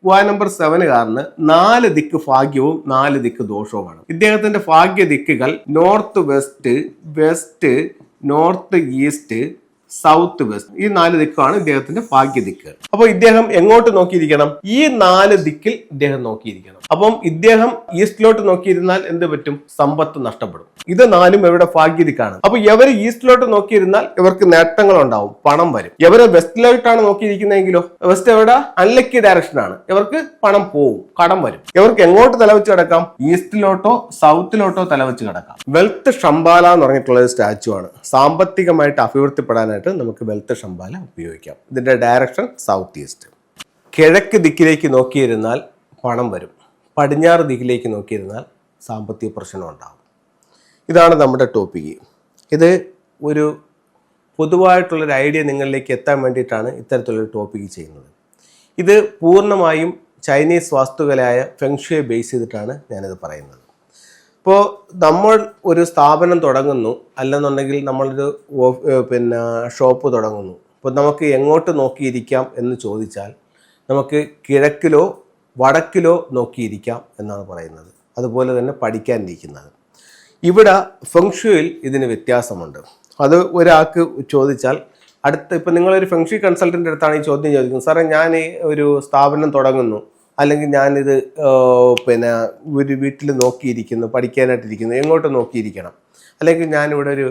ക്വാ number 7 കാരന് 4 ദിക്ക് ഭാഗ്യവും 4 ദിക്ക് ദോഷവുമാണ്. ഇദ്ദേഹത്തിന്റെ ഭാഗ്യ ദിക്കുകൾ north west, west, north east, south west. ഈ 4 ദിക്കാണ് ഇദ്ദേഹത്തിന്റെ ഭാഗ്യ ദിക്ക്. അപ്പോൾ ഇദ്ദേഹം എങ്ങോട്ട് നോക്കിയിരിക്കണം? ഈ 4 ദിക്കിൽ ഇദ്ദേഹം നോക്കിയിരിക്കണം. അപ്പം ഇദ്ദേഹം ഈസ്റ്റിലോട്ട് നോക്കിയിരുന്നാൽ എന്ത് പറ്റും? സമ്പത്ത് നഷ്ടപ്പെടും. ഇത് 4ഉം ഇവരുടെ ഭാഗ്യ ദിക്കാണ്. അപ്പൊ ഇവർ ഈസ്റ്റിലോട്ട് നോക്കിയിരുന്നാൽ ഇവർക്ക് നേട്ടങ്ങൾ ഉണ്ടാവും, പണം വരും. ഇവര് വെസ്റ്റിലോട്ടാണ് നോക്കിയിരിക്കുന്നതെങ്കിലോ വെസ്റ്റ് എവിടെ? അൺലക്കി ഡയറക്ഷൻ ആണ്. ഇവർക്ക് പണം പോവും, കടം വരും. ഇവർക്ക് എങ്ങോട്ട് തലവെച്ച് കിടക്കാം? ഈസ്റ്റിലോട്ടോ സൗത്തിലോട്ടോ തലവെച്ച് കിടക്കാം. വെൽത്ത് ഷംബാല എന്ന് പറഞ്ഞിട്ടുള്ള ഒരു സ്റ്റാച്ചു ആണ്. സാമ്പത്തികമായിട്ട് അഭിവൃദ്ധിപ്പെടാനായിട്ട് നമുക്ക് വെൽത്ത് ഷംബാല ഉപയോഗിക്കാം. ഇതിന്റെ ഡയറക്ഷൻ സൗത്ത് ഈസ്റ്റ്. കിഴക്ക് ദിക്കിലേക്ക് നോക്കിയിരുന്നാൽ പണം വരും, പടിഞ്ഞാറ് ദിക്കിലേക്ക് നോക്കിയിരുന്നാൽ സാമ്പത്തിക പ്രശ്നം ഉണ്ടാകും. ഇതാണ് നമ്മുടെ ടോപ്പിക്ക്. ഇത് ഒരു പൊതുവായിട്ടുള്ളൊരു ഐഡിയ നിങ്ങളിലേക്ക് എത്താൻ വേണ്ടിയിട്ടാണ് ഇത്തരത്തിലൊരു ടോപ്പിക്ക് ചെയ്യുന്നത്. ഇത് പൂർണ്ണമായും ചൈനീസ് വാസ്തുകലയായ ഫെങ്ഷുയെ ബേസ് ചെയ്തിട്ടാണ് ഞാനിത് പറയുന്നത്. ഇപ്പോൾ നമ്മൾ ഒരു സ്ഥാപനം തുടങ്ങുന്നു, അല്ലെന്നുണ്ടെങ്കിൽ നമ്മളൊരു ഷോപ്പ് തുടങ്ങുന്നു. അപ്പോൾ നമുക്ക് എങ്ങോട്ട് നോക്കിയിരിക്കാം എന്ന് ചോദിച്ചാൽ നമുക്ക് കിഴക്കിലോ വടക്കിലോ നോക്കിയിരിക്കാം എന്നാണ് പറയുന്നത്. അതുപോലെ തന്നെ പഠിക്കാനിരിക്കുന്നത്. ഇവിടെ ഫെങ്ഷുയിൽ ഇതിന് വ്യത്യാസമുണ്ട്. അത് ഒരാൾക്ക് ചോദിച്ചാൽ ഇപ്പം നിങ്ങളൊരു ഫെങ്ഷു കൺസൾട്ടൻ്റ് അടുത്താണ് ഈ ചോദ്യം ചോദിക്കുന്നത്. സാറേ, ഞാൻ ഒരു സ്ഥാപനം തുടങ്ങുന്നു, അല്ലെങ്കിൽ ഞാനിത് ഒരു വീട്ടിൽ നോക്കിയിരിക്കുന്നു, പഠിക്കാനായിട്ടിരിക്കുന്നു, എങ്ങോട്ട് നോക്കിയിരിക്കണം? അല്ലെങ്കിൽ ഞാനിവിടെ ഒരു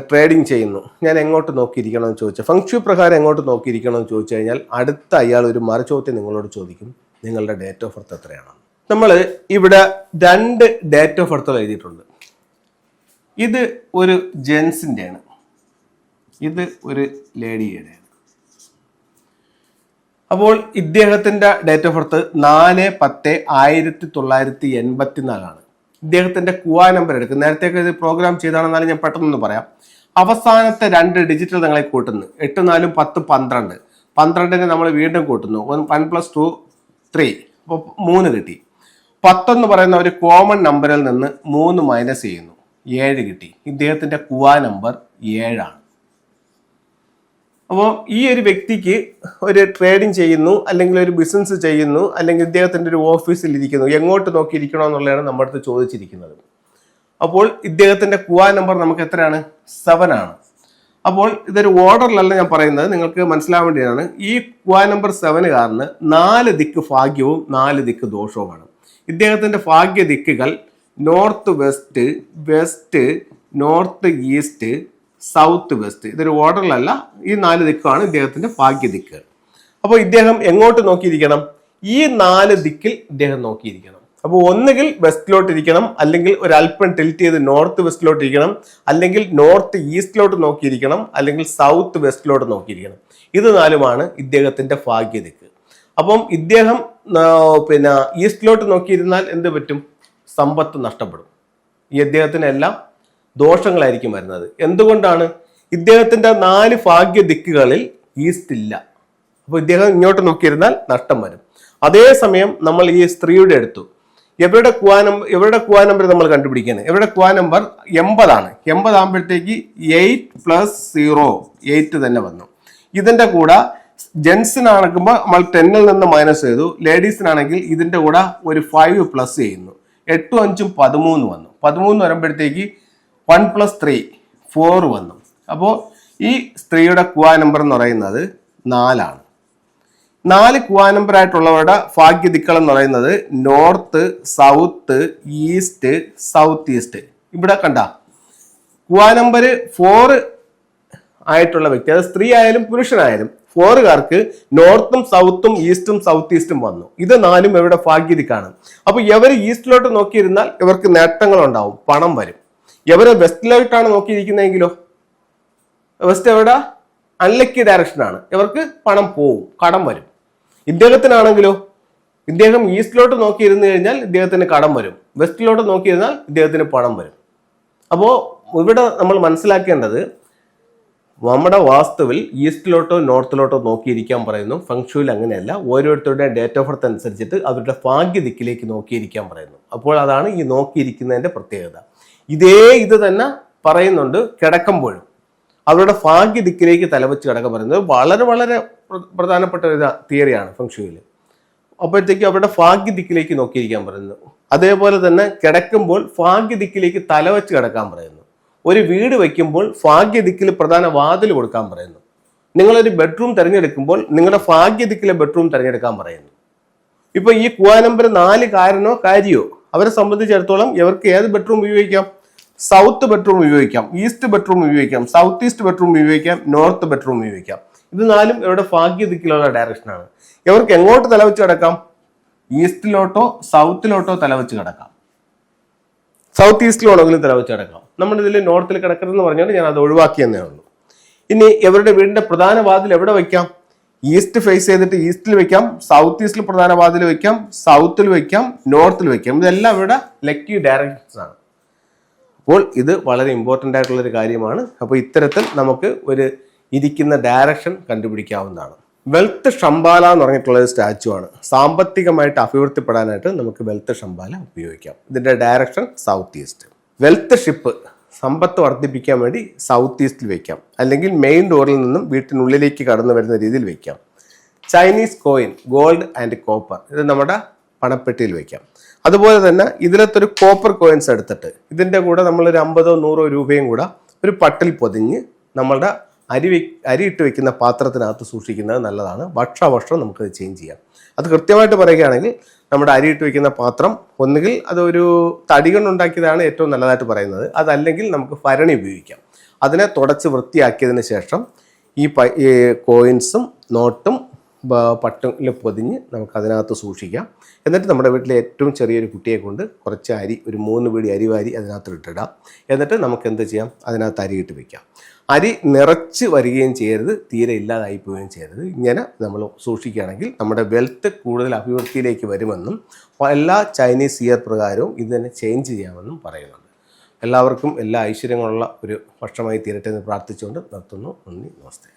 ട്രേഡിങ് ചെയ്യുന്നു, ഞാൻ എങ്ങോട്ട് നോക്കിയിരിക്കണം എന്ന് ചോദിച്ചാൽ, ഫെങ്ഷു പ്രകാരം എങ്ങോട്ട് നോക്കിയിരിക്കണം എന്ന് ചോദിച്ചു കഴിഞ്ഞാൽ അടുത്ത അയാൾ ഒരു മറുചോദ്യം നിങ്ങളോട് ചോദിക്കും, നിങ്ങളുടെ ഡേറ്റ് ഓഫ് ബർത്ത് എത്രയാണ്? നമ്മൾ ഇവിടെ 2 ഡേറ്റ് ഓഫ് ബർത്തുകൾ എഴുതിയിട്ടുണ്ട്. ഇത് ഒരു ജെൻസിൻ്റെയാണ്, ഇത് ഒരു ലേഡിയുടെയാണ്. അപ്പോൾ ഇദ്ദേഹത്തിൻ്റെ ഡേറ്റ് ഓഫ് ബർത്ത് 4/10/1984 ഇദ്ദേഹത്തിന്റെ ക്വാ നമ്പർ എടുക്കും. നേരത്തെ ഇത് പ്രോഗ്രാം ചെയ്താണെന്നാലും ഞാൻ പെട്ടെന്ന് പറയാം. അവസാനത്തെ 2 ഡിജിറ്റ് നിങ്ങളെ കൂട്ടുന്നു. 8, 4, 10, 12. 12നെ നമ്മൾ വീണ്ടും കൂട്ടുന്നു. 1 + 2 3. അപ്പോൾ 3 കിട്ടി. 10 എന്ന് പറയുന്ന ഒരു കോമൺ നമ്പറിൽ നിന്ന് 3 മൈനസ് ചെയ്യുന്നു, 7 കിട്ടി. ഇദ്ദേഹത്തിന്റെ ക്വാ നമ്പർ 7 ആണ്. അപ്പോൾ ഈ ഒരു വ്യക്തിക്ക് ഒരു ട്രേഡിങ് ചെയ്യുന്നു, അല്ലെങ്കിൽ ഒരു ബിസിനസ് ചെയ്യുന്നു, അല്ലെങ്കിൽ ഇദ്ദേഹത്തിൻ്റെ ഒരു ഓഫീസിൽ ഇരിക്കുന്നു, എങ്ങോട്ട് നോക്കിയിരിക്കണോ എന്നുള്ളതാണ് നമ്മുടെ അടുത്ത് ചോദിച്ചിരിക്കുന്നത്. അപ്പോൾ ഇദ്ദേഹത്തിൻ്റെ ക്വാ നമ്പർ നമുക്ക് എത്രയാണ്? 7 ആണ്. അപ്പോൾ ഇതൊരു ഓർഡറിലല്ല ഞാൻ പറയുന്നത്, നിങ്ങൾക്ക് മനസ്സിലാവാൻ വേണ്ടിയാണ്. ഈ ക്വാ നമ്പർ 7 കാരന് 4 ദിക്ക് ഭാഗ്യവും 4 ദിക്ക് ദോഷവുമാണ്. ഇദ്ദേഹത്തിൻ്റെ ഭാഗ്യ ദിക്കുകൾ north west, west, north east, south west. ഇതൊരു ഓർഡറിലല്ല, ഈ 4 ദിക്കാണ് ഇദ്ദേഹത്തിന്റെ ഭാഗ്യ ദിക്ക്. അപ്പോൾ ഇദ്ദേഹം എങ്ങോട്ട് നോക്കിയിരിക്കണം? ഈ 4 ദിക്കിൽ ഇദ്ദേഹം നോക്കിയിരിക്കണം. അപ്പോൾ ഒന്നുകിൽ വെസ്റ്റിലോട്ട് ഇരിക്കണം, അല്ലെങ്കിൽ ഒരു അല്പം ടിൽറ്റ് ചെയ്ത് നോർത്ത് വെസ്റ്റിലോട്ട് ഇരിക്കണം, അല്ലെങ്കിൽ നോർത്ത് ഈസ്റ്റിലോട്ട് നോക്കിയിരിക്കണം, അല്ലെങ്കിൽ സൗത്ത് വെസ്റ്റിലോട്ട് നോക്കിയിരിക്കണം. ഇത് 4ഉമാണ് ഇദ്ദേഹത്തിന്റെ ഭാഗ്യ ദിക്ക്. അപ്പം ഇദ്ദേഹം ഈസ്റ്റിലോട്ട് നോക്കിയിരുന്നാൽ എന്ത് പറ്റും? സമ്പത്ത് നഷ്ടപ്പെടും. ഈ ഇദ്ദേഹത്തിനെല്ലാം ദോഷങ്ങളായിരിക്കും വരുന്നത്. എന്തുകൊണ്ടാണ്? ഇദ്ദേഹത്തിന്റെ 4 ഭാഗ്യ ദിക്കുകളിൽ ഈസ്റ്റ് ഇല്ല. അപ്പോൾ ഇദ്ദേഹം ഇങ്ങോട്ട് നോക്കിയിരുന്നാൽ നഷ്ടം വരും. അതേസമയം നമ്മൾ ഈ സ്ത്രീയുടെ എടുത്തു. ഇവരുടെ ക്വാ നമ്പർ നമ്മൾ കണ്ടുപിടിക്കുകയാണ്. ഇവരുടെ ക്വാ നമ്പർ 80 ആണ്. 80 ആകുമ്പോഴത്തേക്ക് 8 + 0 8 തന്നെ വന്നു. ഇതിന്റെ കൂടെ ജെൻസിനാണെക്കുമ്പോൾ നമ്മൾ 10ൽ നിന്ന് മൈനസ് ചെയ്തു. ലേഡീസിനാണെങ്കിൽ ഇതിന്റെ കൂടെ ഒരു 5 പ്ലസ് ചെയ്യുന്നു. 8, 5, 13 വന്നു. 13 വരുമ്പോഴത്തേക്ക് 1 + 3 4 വന്നു. അപ്പോൾ ഈ സ്ത്രീയുടെ ക്വാ നമ്പർ എന്ന് പറയുന്നത് 4 ആണ്. 4 ക്വാ നമ്പർ ആയിട്ടുള്ളവരുടെ ഭാഗ്യ ദിക്കൾ എന്ന് പറയുന്നത് north, south, east, south east. ഇവിടെ കണ്ട ക്വാ നമ്പർ 4 ആയിട്ടുള്ള വ്യക്തി, അത് സ്ത്രീ ആയാലും പുരുഷനായാലും 4കാർക്ക് നോർത്തും സൗത്തും ഈസ്റ്റും സൗത്ത് ഈസ്റ്റും വന്നു. ഇത് 4ഉം ഇവരുടെ ഭാഗ്യ ദിക്കാണ്. അപ്പൊ ഇവർ ഈസ്റ്റിലോട്ട് നോക്കിയിരുന്നാൽ ഇവർക്ക് നേട്ടങ്ങൾ ഉണ്ടാവും, പണം വരും. ഇവര് വെസ്റ്റിലോട്ടാണ് നോക്കിയിരിക്കുന്നതെങ്കിലോ വെസ്റ്റ് എവിടെ? അൺലക്കി ഡയറക്ഷൻ ആണ്. ഇവർക്ക് പണം പോവും, കടം വരും. ഇദ്ദേഹത്തിനാണെങ്കിലോ ഇദ്ദേഹം ഈസ്റ്റിലോട്ട് നോക്കിയിരുന്നു കഴിഞ്ഞാൽ ഇദ്ദേഹത്തിന് കടം വരും, വെസ്റ്റിലോട്ട് നോക്കിയിരുന്നാൽ ഇദ്ദേഹത്തിന് പണം വരും. അപ്പോൾ ഇവിടെ നമ്മൾ മനസ്സിലാക്കേണ്ടത്, നമ്മുടെ വാസ്തുവിൽ ഈസ്റ്റിലോട്ടോ നോർത്തിലോട്ടോ നോക്കിയിരിക്കാൻ പറയുന്നു. ഫെങ്ഷുയിൽ അങ്ങനെയല്ല. ഓരോരുത്തരുടെ ഡേറ്റ് ഓഫ് ബർത്ത് അനുസരിച്ചിട്ട് അവരുടെ ഭാഗ്യ ദിക്കിലേക്ക് നോക്കിയിരിക്കാൻ പറയുന്നു. അപ്പോൾ അതാണ് ഈ നോക്കിയിരിക്കുന്നതിന്റെ പ്രത്യേകത. ഇത് തന്നെ പറയുന്നുണ്ട് കിടക്കുമ്പോഴും. അവരുടെ ഭാഗ്യ ദിക്കിലേക്ക് തലവെച്ച് കിടക്കാൻ പറയുന്നത് വളരെ വളരെ പ്രധാനപ്പെട്ട ഒരു തിയറിയാണ് ഫെങ്ഷുയിൽ. അപ്പോഴത്തേക്കും അവരുടെ ഭാഗ്യദിക്കിലേക്ക് നോക്കിയിരിക്കാൻ പറയുന്നു. അതേപോലെ തന്നെ കിടക്കുമ്പോൾ ഭാഗ്യദിക്കിലേക്ക് തലവെച്ച് കിടക്കാൻ പറയുന്നു. ഒരു വീട് വയ്ക്കുമ്പോൾ ഭാഗ്യദിക്കിൽ പ്രധാന വാതിൽ കൊടുക്കാൻ പറയുന്നു. നിങ്ങളൊരു ബെഡ്റൂം തിരഞ്ഞെടുക്കുമ്പോൾ നിങ്ങളുടെ ഭാഗ്യദിക്കിലെ ബെഡ്റൂം തിരഞ്ഞെടുക്കാൻ പറയുന്നു. ഇപ്പൊ ഈ കുവാ നമ്പർ 4 കാരനോ കാര്യോ അവരെ സംബന്ധിച്ചിടത്തോളം ഇവർക്ക് ഏത് ബെഡ്റൂം ഉപയോഗിക്കാം? സൗത്ത് ബെഡ്റൂം ഉപയോഗിക്കാം, ഈസ്റ്റ് ബെഡ്റൂം ഉപയോഗിക്കാം, സൗത്ത് ഈസ്റ്റ് ബെഡ്റൂം ഉപയോഗിക്കാം, നോർത്ത് ബെഡ്റൂം ഉപയോഗിക്കാം. ഇത് 4ഉം ഇവരുടെ ഭാഗ്യദിക്കിലുള്ള ഡയറക്ഷനാണ്. ഇവർക്ക് എങ്ങോട്ട് തലവെച്ച് കിടക്കാം? ഈസ്റ്റിലോട്ടോ സൗത്തിലോട്ടോ തലവെച്ച് കിടക്കാം. സൗത്ത് ഈസ്റ്റിലോടെങ്കിലും തലവെച്ച് കിടക്കാം. നമ്മളിതിൽ നോർത്തിൽ കിടക്കരുതെന്ന് പറഞ്ഞാൽ ഞാൻ അത് ഒഴിവാക്കിയെന്നേ ഉള്ളൂ. ഇനി ഇവരുടെ വീടിന്റെ പ്രധാന വാതിൽ എവിടെ വെക്കാം? ഈസ്റ്റ് ഫേസ് ചെയ്തിട്ട് ഈസ്റ്റിൽ വെക്കാം, സൗത്ത് ഈസ്റ്റിൽ പ്രധാന വാതിൽ വെക്കാം, സൗത്തിൽ വെക്കാം, നോർത്തിൽ വെക്കാം. ഇതെല്ലാം ഇവിടെ ലക്കി ഡയറക്ഷൻസ് ആണ്. അപ്പോൾ ഇത് വളരെ ഇമ്പോർട്ടൻ്റ് ആയിട്ടുള്ള ഒരു കാര്യമാണ്. അപ്പോൾ ഇത്തരത്തിൽ നമുക്ക് ഒരു ഇരിക്കുന്ന ഡയറക്ഷൻ കണ്ടുപിടിക്കാവുന്നതാണ്. വെൽത്ത് ഷംബാല എന്ന് പറഞ്ഞിട്ടുള്ള ഒരു സ്റ്റാച്ചു ആണ്. സാമ്പത്തികമായിട്ട് അഭിവൃദ്ധിപ്പെടാനായിട്ട് നമുക്ക് വെൽത്ത് ഷംബാല ഉപയോഗിക്കാം. ഇതിന്റെ direction south east. Wealth ship സമ്പത്ത് വർദ്ധിപ്പിക്കാൻ വേണ്ടി സൗത്ത് ഈസ്റ്റിൽ വെക്കാം, അല്ലെങ്കിൽ മെയിൻ ഡോറിൽ നിന്നും വീട്ടിനുള്ളിലേക്ക് കടന്നു വരുന്ന രീതിയിൽ വെക്കാം. Chinese coin gold and copper ഇത് നമ്മുടെ പണപ്പെട്ടിയിൽ വെക്കാം. അതുപോലെ തന്നെ ഇതിലത്തെ ഒരു കോപ്പർ കോയിൻസ് എടുത്തിട്ട് ഇതിൻ്റെ കൂടെ നമ്മളൊരു 50 100 രൂപയും കൂടെ ഒരു പട്ടിൽ പൊതിഞ്ഞ് നമ്മളുടെ അരിയിട്ട് വെക്കുന്ന പാത്രത്തിനകത്ത് സൂക്ഷിക്കുന്നത് നല്ലതാണ്. വർഷാവർഷം നമുക്കത് ചേഞ്ച് ചെയ്യാം. അത് കൃത്യമായിട്ട് പറയുകയാണെങ്കിൽ നമ്മുടെ അരിയിട്ട് വെക്കുന്ന പാത്രം ഒന്നുകിൽ അതൊരു തടി കൊണ്ടുണ്ടാക്കിയതാണ് ഏറ്റവും നല്ലതായിട്ട് പറയുന്നത്, അതല്ലെങ്കിൽ നമുക്ക് ഭരണി ഉപയോഗിക്കാം. അതിനെ തുടച്ച് വൃത്തിയാക്കിയതിന് ശേഷം ഈ കോയിൻസും നോട്ടും പട്ടിൽ പൊതിഞ്ഞ് നമുക്ക് അതിനകത്ത് സൂക്ഷിക്കാം. എന്നിട്ട് നമ്മുടെ വീട്ടിലെ ഏറ്റവും ചെറിയൊരു കുട്ടിയെ കൊണ്ട് കുറച്ച് അരി, ഒരു 3 പിടി അരി വാരി അതിനകത്ത് ഇട്ടിടാം. എന്നിട്ട് നമുക്ക് എന്ത് ചെയ്യാം? അതിനകത്ത് അരിയിട്ട് വെക്കാം. അരി നിറച്ച് വരികയും ചെയ്യരുത്, തീരെ ഇല്ലാതായി പോവുകയും ചെയ്യരുത്. ഇങ്ങനെ നമ്മൾ സൂക്ഷിക്കുകയാണെങ്കിൽ നമ്മുടെ വെൽത്ത് കൂടുതൽ അഭിവൃദ്ധിയിലേക്ക് വരുമെന്നും എല്ലാ ചൈനീസ് ഇയർ പ്രകാരവും ഇത് തന്നെ ചേഞ്ച് ചെയ്യാമെന്നും പറയുന്നുണ്ട്. എല്ലാവർക്കും എല്ലാ ഐശ്വര്യങ്ങളുള്ള ഒരു വർഷമായി തീരട്ടെ എന്ന് പ്രാർത്ഥിച്ചുകൊണ്ട് നിർത്തുന്നു. നന്ദി, നമസ്തേ.